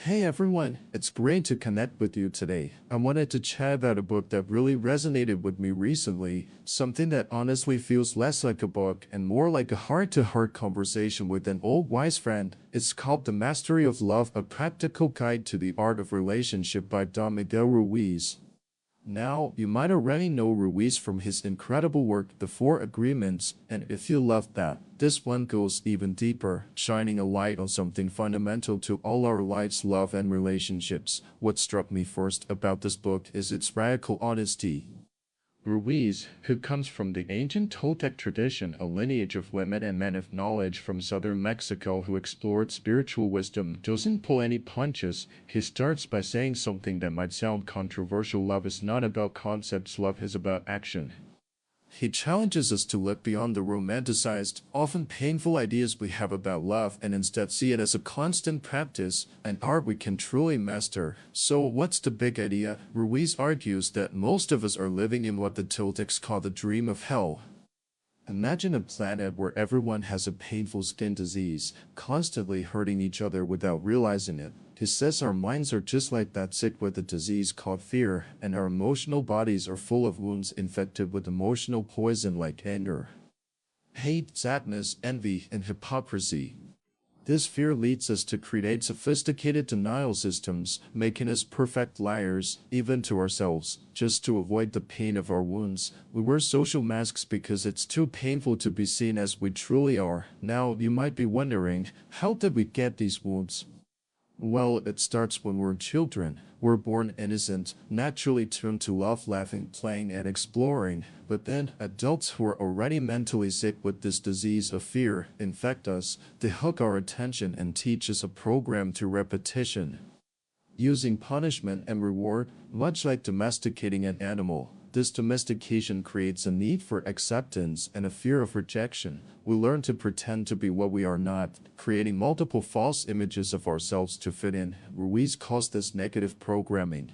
Hey everyone, it's great to connect with you today. I wanted to chat about a book that really resonated with me recently, something that honestly feels less like a book and more like a heart-to-heart conversation with an old wise friend. It's called The Mastery of Love, A Practical Guide to the Art of Relationship by Don Miguel Ruiz. Now, you might already know Ruiz from his incredible work, The Four Agreements, and if you love that, this one goes even deeper, shining a light on something fundamental to all our lives, love and relationships. What struck me first about this book is its radical honesty. Ruiz, who comes from the ancient Toltec tradition, a lineage of women and men of knowledge from southern Mexico who explored spiritual wisdom, doesn't pull any punches. He starts by saying something that might sound controversial: love is not about concepts, love is about action. He challenges us to look beyond the romanticized, often painful ideas we have about love and instead see it as a constant practice, an art we can truly master. So, what's the big idea? Ruiz argues that most of us are living in what the Toltecs call the dream of hell. Imagine a planet where everyone has a painful skin disease, constantly hurting each other without realizing it. He says our minds are just like that, sick with a disease called fear, and our emotional bodies are full of wounds infected with emotional poison like anger, hate, sadness, envy, and hypocrisy. This fear leads us to create sophisticated denial systems, making us perfect liars, even to ourselves. Just to avoid the pain of our wounds, we wear social masks because it's too painful to be seen as we truly are. Now, you might be wondering, how did we get these wounds? Well, it starts when we're children. We're born innocent, naturally tuned to love, laughing, playing, and exploring. But then, adults who are already mentally sick with this disease of fear infect us. They hook our attention and teach us a program to repetition, using punishment and reward, much like domesticating an animal. This domestication creates a need for acceptance and a fear of rejection. We learn to pretend to be what we are not, creating multiple false images of ourselves to fit in. Ruiz calls this negative programming.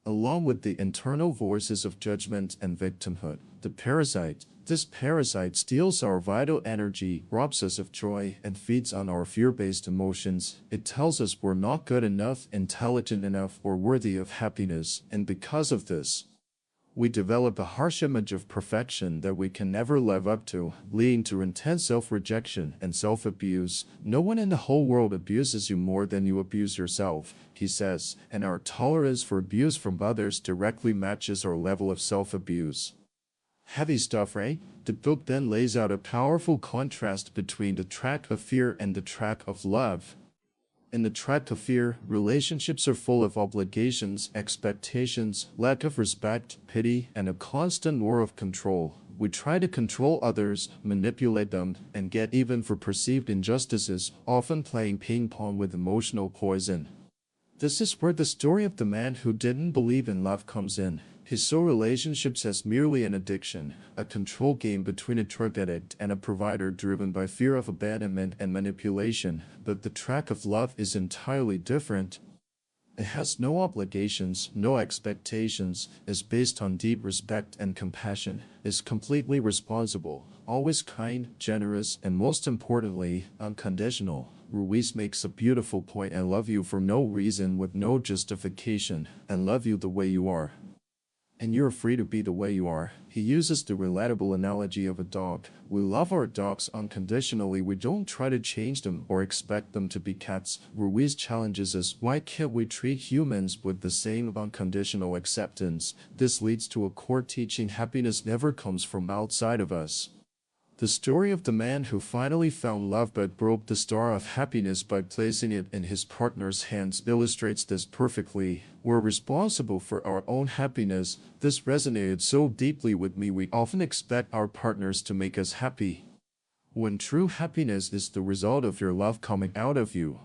Along with the internal voices of judgment and victimhood, the parasite. This parasite steals our vital energy, robs us of joy, and feeds on our fear-based emotions. It tells us we're not good enough, intelligent enough, or worthy of happiness, and because of this, we develop a harsh image of perfection that we can never live up to, leading to intense self-rejection and self-abuse. No one in the whole world abuses you more than you abuse yourself, he says, and our tolerance for abuse from others directly matches our level of self-abuse. Heavy stuff, right? The book then lays out a powerful contrast between the track of fear and the track of love. In the track of fear, relationships are full of obligations, expectations, lack of respect, pity, and a constant war of control. We try to control others, manipulate them, and get even for perceived injustices, often playing ping pong with emotional poison. This is where the story of the man who didn't believe in love comes in. He saw relationships as merely an addiction, a control game between a drug addict and a provider driven by fear of abandonment and manipulation. But the track of love is entirely different. It has no obligations, no expectations, is based on deep respect and compassion, is completely responsible, always kind, generous, and most importantly, unconditional. Ruiz makes a beautiful point: I love you for no reason, with no justification, and love you the way you are. And you're free to be the way you are. He uses the relatable analogy of a dog. We love our dogs unconditionally. We don't try to change them or expect them to be cats. Ruiz challenges us: why can't we treat humans with the same unconditional acceptance? This leads to a core teaching: happiness never comes from outside of us. The story of the man who finally found love but broke the star of happiness by placing it in his partner's hands illustrates this perfectly. We're responsible for our own happiness. This resonated so deeply with me. We often expect our partners to make us happy, when true happiness is the result of your love coming out of you.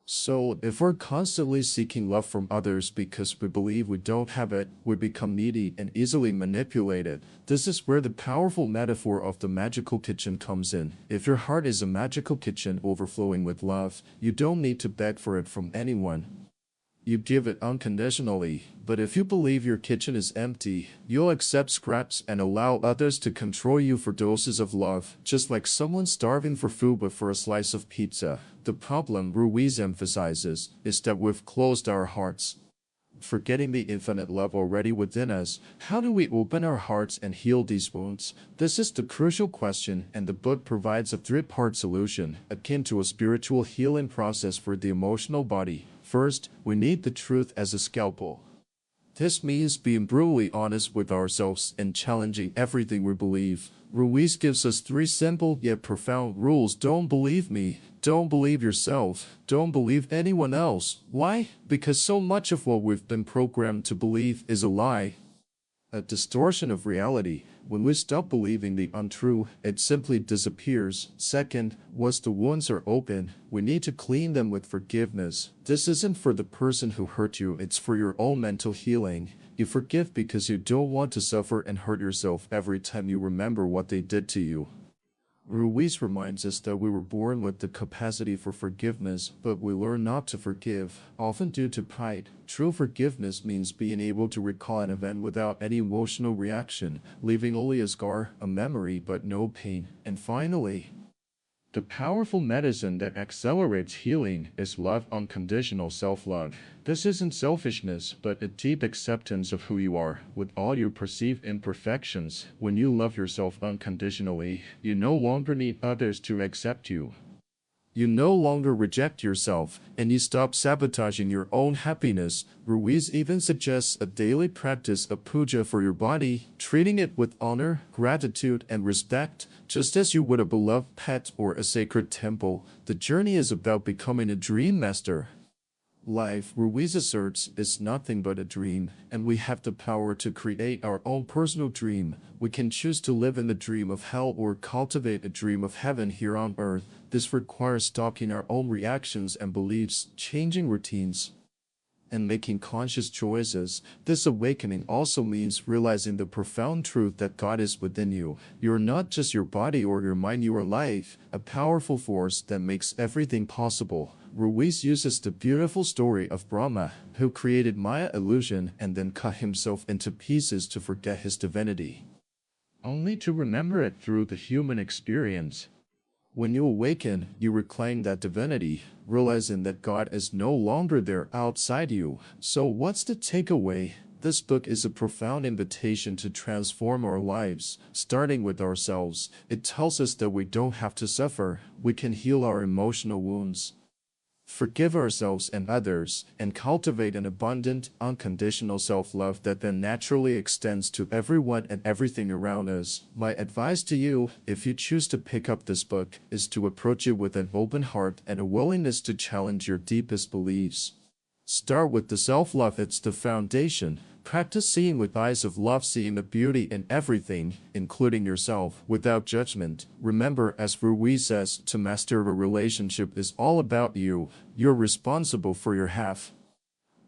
So, if we're constantly seeking love from others because we believe we don't have it, we become needy and easily manipulated. This is where the powerful metaphor of the magical kitchen comes in. If your heart is a magical kitchen overflowing with love, you don't need to beg for it from anyone. you give it unconditionally. But if you believe your kitchen is empty, you'll accept scraps and allow others to control you for doses of love, just like someone starving for food but for a slice of pizza. The problem, Ruiz emphasizes, is that we've closed our hearts. Forgetting the infinite love already within us, how do we open our hearts and heal these wounds? This is the crucial question, and the book provides a three-part solution, akin to a spiritual healing process for the emotional body. First, we need the truth as a scalpel. This means being brutally honest with ourselves and challenging everything we believe. Ruiz gives us three simple yet profound rules. Don't believe me. Don't believe yourself. Don't believe anyone else. Why? Because so much of what we've been programmed to believe is a lie. A distortion of reality. When we stop believing the untrue, it simply disappears. Second, once the wounds are open, we need to clean them with forgiveness. This isn't for the person who hurt you, it's for your own mental healing. You forgive because you don't want to suffer and hurt yourself every time you remember what they did to you. Ruiz reminds us that we were born with the capacity for forgiveness, but we learn not to forgive, often due to pride. True forgiveness means being able to recall an event without any emotional reaction, leaving only a scar, a memory, but no pain. And finally, the powerful medicine that accelerates healing is love, unconditional self-love. This isn't selfishness, but a deep acceptance of who you are, with all your perceived imperfections. When you love yourself unconditionally, you no longer need others to accept you. You no longer reject yourself, and you stop sabotaging your own happiness. Ruiz even suggests a daily practice of puja for your body, treating it with honor, gratitude, and respect, just as you would a beloved pet or a sacred temple. The journey is about becoming a dream master. Life, Ruiz asserts, is nothing but a dream, and we have the power to create our own personal dream. We can choose to live in the dream of hell or cultivate a dream of heaven here on earth. This requires stopping our own reactions and beliefs, changing routines, and making conscious choices. This awakening also means realizing the profound truth that God is within you. You're not just your body or your mind, you are life, a powerful force that makes everything possible. Ruiz uses the beautiful story of Brahma, who created Maya illusion and then cut himself into pieces to forget his divinity, only to remember it through the human experience. When you awaken, you reclaim that divinity, realizing that God is no longer there outside you. So what's the takeaway? This book is a profound invitation to transform our lives, starting with ourselves. It tells us that we don't have to suffer. We can heal our emotional wounds, forgive ourselves and others, and cultivate an abundant, unconditional self-love that then naturally extends to everyone and everything around us. My advice to you, if you choose to pick up this book, is to approach it with an open heart and a willingness to challenge your deepest beliefs. Start with the self-love, it's the foundation. Practice seeing with eyes of love, seeing the beauty in everything, including yourself, without judgment. Remember, as Ruiz says, to master a relationship is all about you. You're responsible for your half.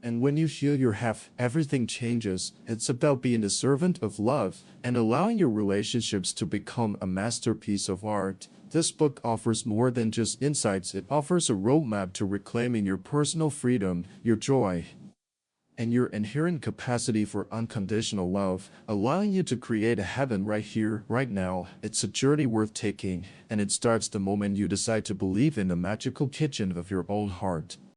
And when you heal your half, everything changes. It's about being a servant of love and allowing your relationships to become a masterpiece of art. This book offers more than just insights. It offers a roadmap to reclaiming your personal freedom, your joy, and your inherent capacity for unconditional love, allowing you to create a heaven right here, right now. It's a journey worth taking, and it starts the moment you decide to believe in the magical kitchen of your own heart.